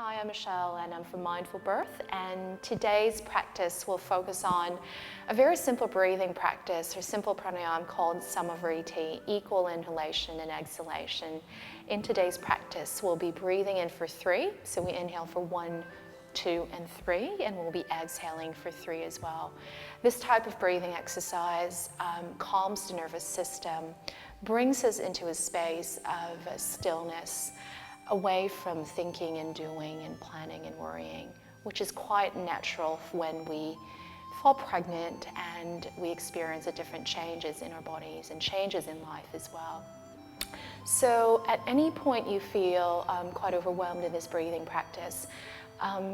Hi, I'm Michelle and I'm from Mindful Birth, and today's practice will focus on a very simple breathing practice or simple pranayama called Samavriti, equal inhalation and exhalation. In today's practice, we'll be breathing in for 3, so we inhale for 1, 2, and 3, and we'll be exhaling for 3 as well. This type of breathing exercise calms the nervous system, brings us into a space of stillness, away from thinking and doing and planning and worrying, which is quite natural when we fall pregnant and we experience the different changes in our bodies and changes in life as well. So at any point you feel quite overwhelmed in this breathing practice,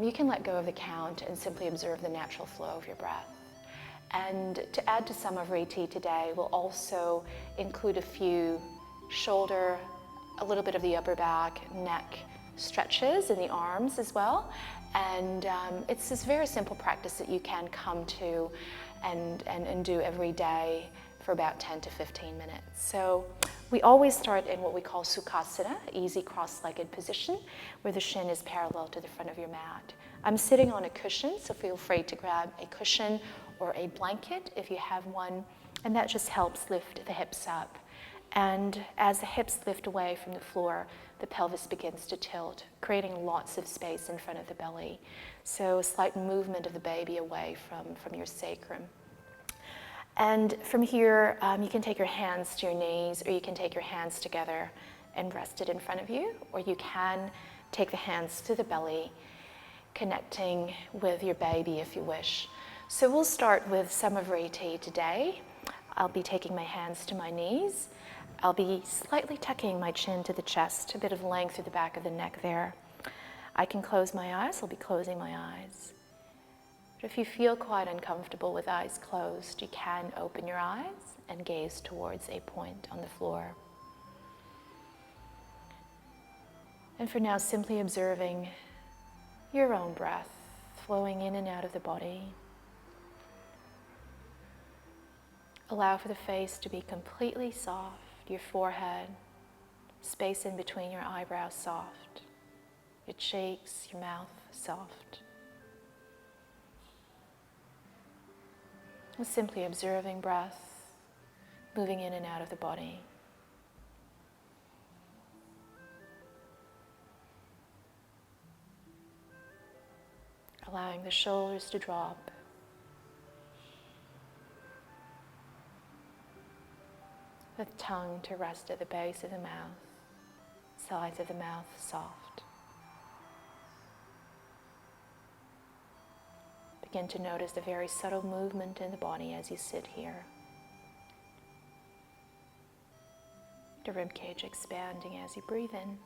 you can let go of the count and simply observe the natural flow of your breath. And to add to Samavriti today, we'll also include a few shoulder, a little bit of the upper back, neck stretches in the arms as well. And it's this very simple practice that you can come to and do every day for about 10 to 15 minutes. So we always start in what we call Sukhasana, easy cross-legged position, where the shin is parallel to the front of your mat. I'm sitting on a cushion, so feel free to grab a cushion or a blanket if you have one, and that just helps lift the hips up. And as the hips lift away from the floor, the pelvis begins to tilt, creating lots of space in front of the belly. So a slight movement of the baby away from your sacrum. And from here, you can take your hands to your knees, or you can take your hands together and rest it in front of you, or you can take the hands to the belly, connecting with your baby if you wish. So we'll start with Samavriti today. I'll be taking my hands to my knees. I'll be slightly tucking my chin to the chest, a bit of length through the back of the neck there. I can close my eyes, I'll be closing my eyes. But if you feel quite uncomfortable with eyes closed, you can open your eyes and gaze towards a point on the floor. And for now, simply observing your own breath flowing in and out of the body. Allow for the face to be completely soft. Your forehead, space in between your eyebrows soft, your cheeks, your mouth soft. And simply observing breath moving in and out of the body. Allowing the shoulders to drop. The tongue to rest at the base of the mouth, sides of the mouth soft. Begin to notice the very subtle movement in the body as you sit here. The ribcage expanding as you breathe in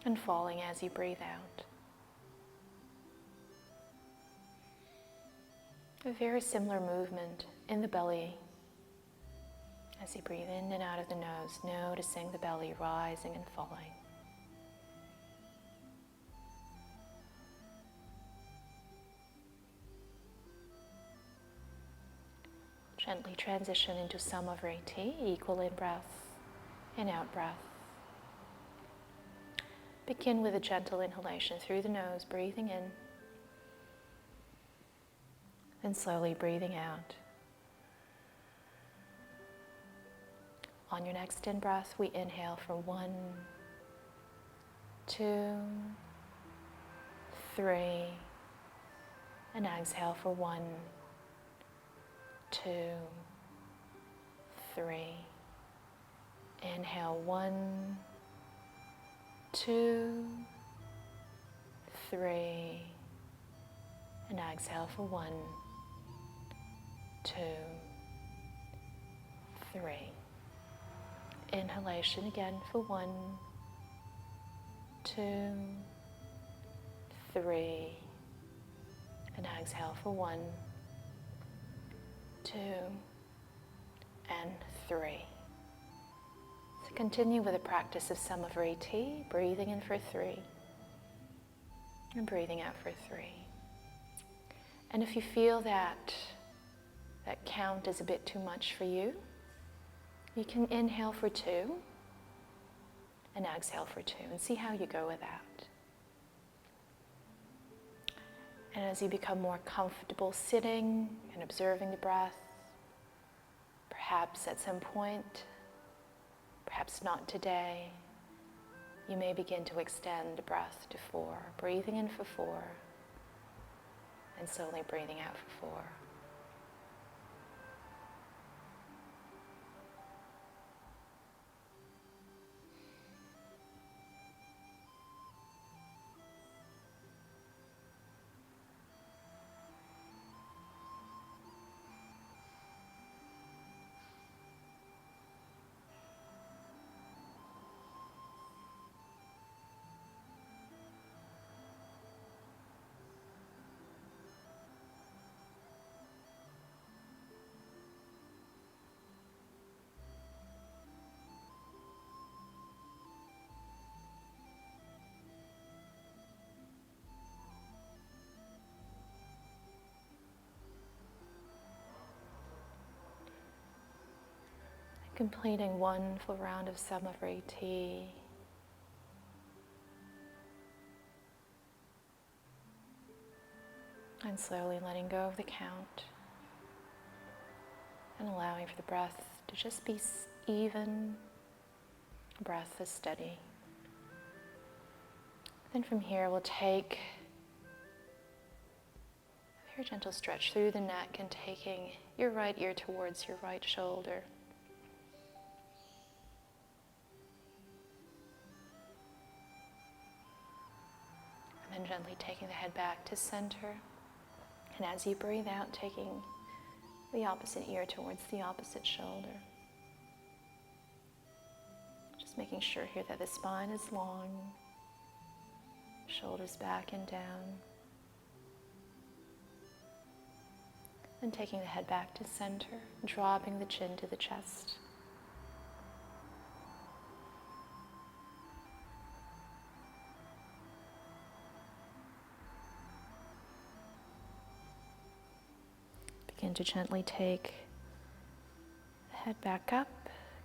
and falling as you breathe out. A very similar movement in the belly. As you breathe in and out of the nose, noticing the belly rising and falling. Gently transition into Samavriti, equal in breath and out breath. Begin with a gentle inhalation through the nose, breathing in, and slowly breathing out. On your next in-breath, we inhale for 1, 2, 3, and exhale for 1, 2, 3. Inhale 1, 2, 3, and exhale for 1, 2, 3. Inhalation again for 1, 2, 3, and exhale for 1, 2, and 3. So continue with the practice of Samavriti, breathing in for 3, and breathing out for 3. And if you feel that count is a bit too much for you, you can inhale for 2 and exhale for 2 and see how you go with that. And as you become more comfortable sitting and observing the breath, perhaps at some point, perhaps not today, you may begin to extend the breath to 4, breathing in for 4, and slowly breathing out for 4. Completing one full round of Samavriti. And slowly letting go of the count. And allowing for the breath to just be even. Breath is steady. Then from here we'll take a very gentle stretch through the neck and taking your right ear towards your right shoulder. And then gently taking the head back to center. And as you breathe out, taking the opposite ear towards the opposite shoulder. Just making sure here that the spine is long, shoulders back and down. And taking the head back to center, dropping the chin to the chest. Begin to gently take the head back up.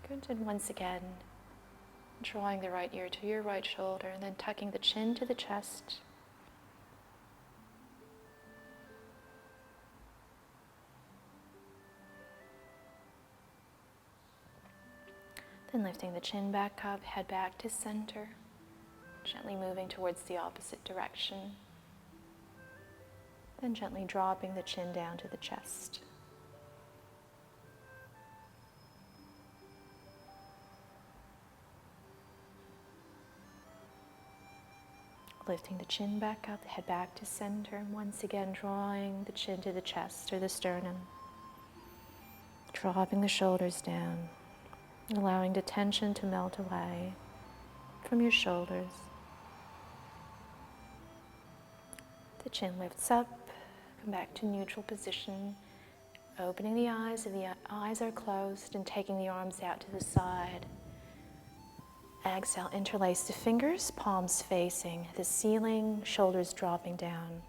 Good, and once again, drawing the right ear to your right shoulder and then tucking the chin to the chest. Then lifting the chin back up, head back to center, gently moving towards the opposite direction. Then gently dropping the chin down to the chest. Lifting the chin back up, head back to center, and once again drawing the chin to the chest or the sternum. Dropping the shoulders down, allowing the tension to melt away from your shoulders. The chin lifts up, come back to neutral position, opening the eyes if the eyes are closed and taking the arms out to the side. Exhale, interlace the fingers, palms facing the ceiling, shoulders dropping down.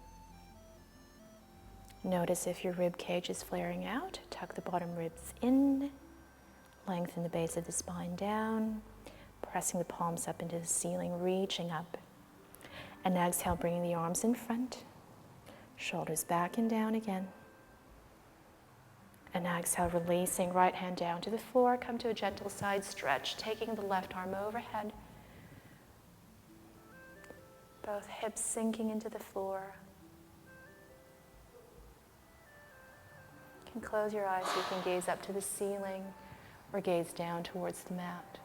Notice if your rib cage is flaring out, tuck the bottom ribs in, lengthen the base of the spine down, pressing the palms up into the ceiling, reaching up. And exhale, bringing the arms in front, shoulders back and down again. And exhale, releasing right hand down to the floor. Come to a gentle side stretch, taking the left arm overhead. Both hips sinking into the floor. You can close your eyes, you can gaze up to the ceiling or gaze down towards the mat.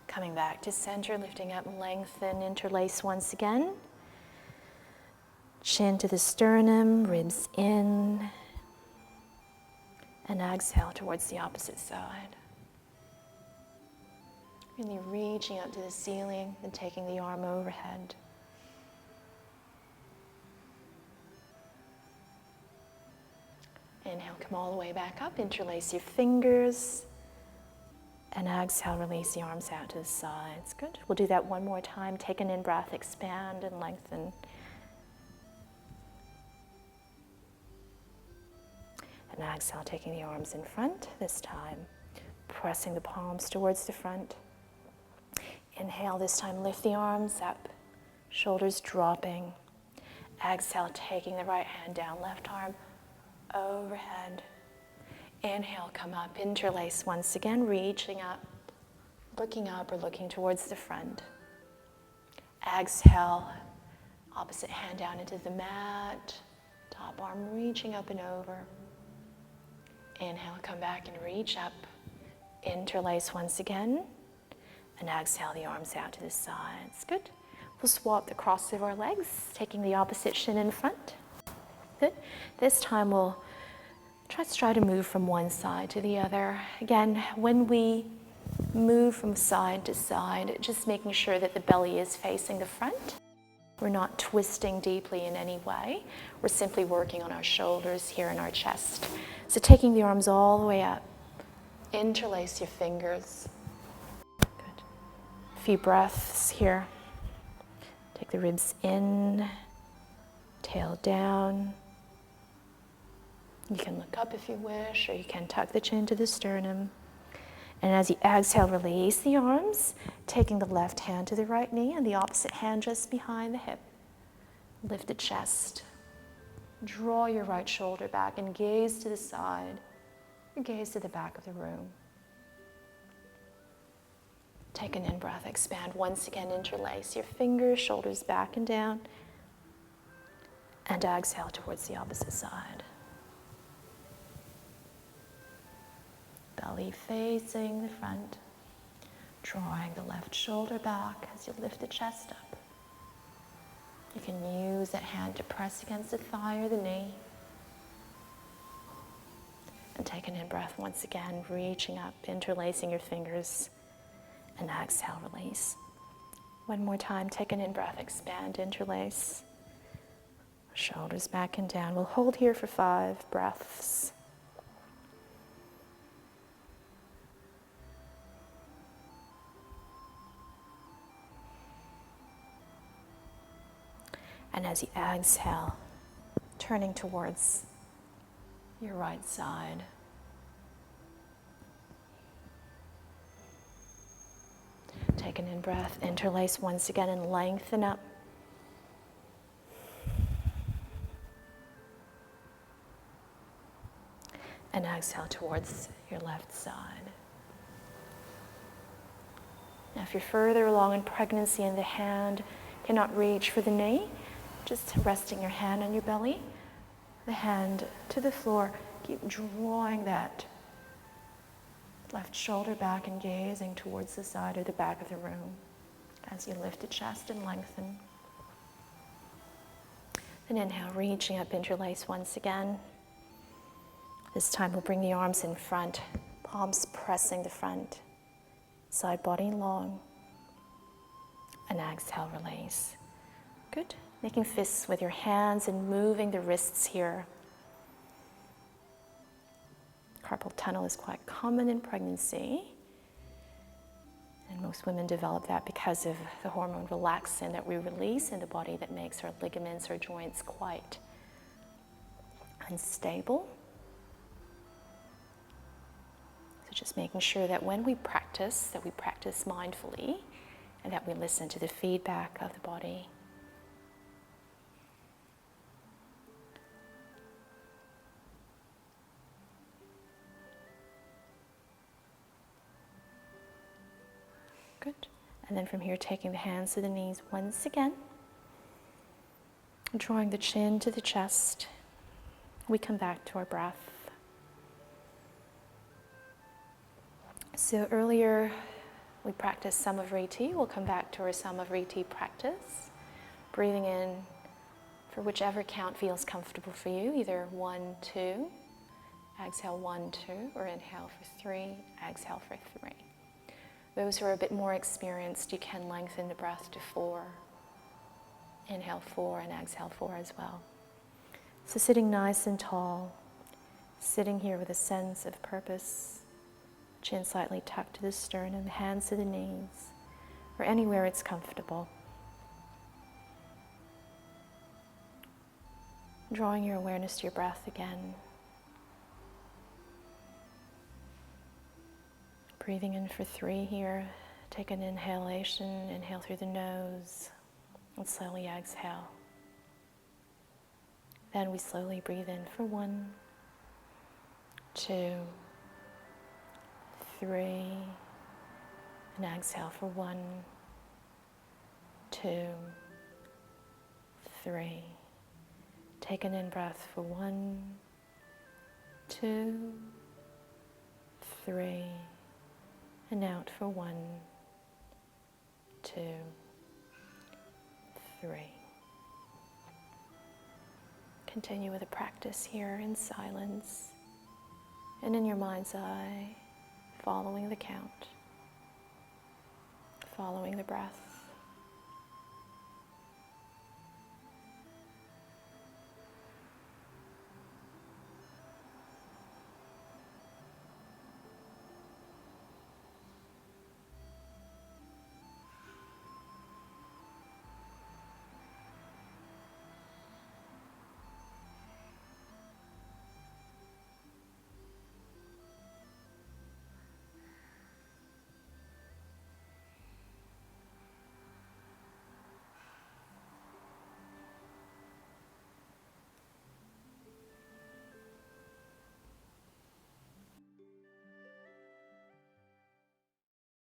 Coming back to center, lifting up, lengthen, interlace once again. Chin to the sternum, ribs in. And exhale towards the opposite side. Really reaching up to the ceiling and taking the arm overhead. Inhale, come all the way back up, interlace your fingers. And exhale, release the arms out to the sides. Good. We'll do that one more time. Take an in-breath, expand and lengthen. And exhale, taking the arms in front this time. Pressing the palms towards the front. Inhale, this time lift the arms up. Shoulders dropping. Exhale, taking the right hand down, left arm overhead. Inhale, come up, interlace once again, reaching up, looking up or looking towards the front. Exhale, opposite hand down into the mat, top arm reaching up and over. Inhale, come back and reach up, interlace once again, and exhale the arms out to the sides. Good. We'll swap the cross of our legs, taking the opposite shin in front. Good. This time we'll try to move from one side to the other. Again, when we move from side to side, just making sure that the belly is facing the front. We're not twisting deeply in any way. We're simply working on our shoulders here and our chest. So taking the arms all the way up, interlace your fingers. Good. A few breaths here. Take the ribs in, tail down. You can look up if you wish, or you can tuck the chin to the sternum. And as you exhale, release the arms, taking the left hand to the right knee and the opposite hand just behind the hip. Lift the chest. Draw your right shoulder back and gaze to the side, or gaze to the back of the room. Take an in-breath, expand. Once again, interlace your fingers, shoulders back and down. And exhale towards the opposite side. Belly facing the front. Drawing the left shoulder back as you lift the chest up. You can use that hand to press against the thigh or the knee. And take an in-breath once again, reaching up, interlacing your fingers. And exhale, release. One more time, take an in-breath, expand, interlace. Shoulders back and down. We'll hold here for 5 breaths. And as you exhale, turning towards your right side. Take an in-breath, interlace once again and lengthen up. And exhale towards your left side. Now if you're further along in pregnancy and the hand cannot reach for the knee, just resting your hand on your belly, the hand to the floor, keep drawing that left shoulder back and gazing towards the side or the back of the room as you lift the chest and lengthen. Then inhale, reaching up, interlace once again. This time we'll bring the arms in front, palms pressing the front, side body long. And exhale, release. Good. Making fists with your hands and moving the wrists here. Carpal tunnel is quite common in pregnancy. And most women develop that because of the hormone relaxin that we release in the body that makes our ligaments or joints quite unstable. So just making sure that when we practice, that we practice mindfully and that we listen to the feedback of the body. Good. And then from here, taking the hands to the knees once again. Drawing the chin to the chest. We come back to our breath. So earlier, we practiced Samavriti. We'll come back to our Samavriti practice. Breathing in for whichever count feels comfortable for you, either 1, 2, exhale 1, 2, or inhale for 3, exhale for 3. Those who are a bit more experienced, you can lengthen the breath to 4. Inhale 4 and exhale 4 as well. So sitting nice and tall, sitting here with a sense of purpose, chin slightly tucked to the sternum, hands to the knees, or anywhere it's comfortable. Drawing your awareness to your breath again. Breathing in for 3 here. Take an inhalation, inhale through the nose. And slowly exhale. Then we slowly breathe in for 1, 2, 3, and exhale for 1, 2, 3. Take an in-breath for 1, 2, 3, and out for 1, 2, 3. Continue with the practice here in silence and in your mind's eye, following the count, following the breath.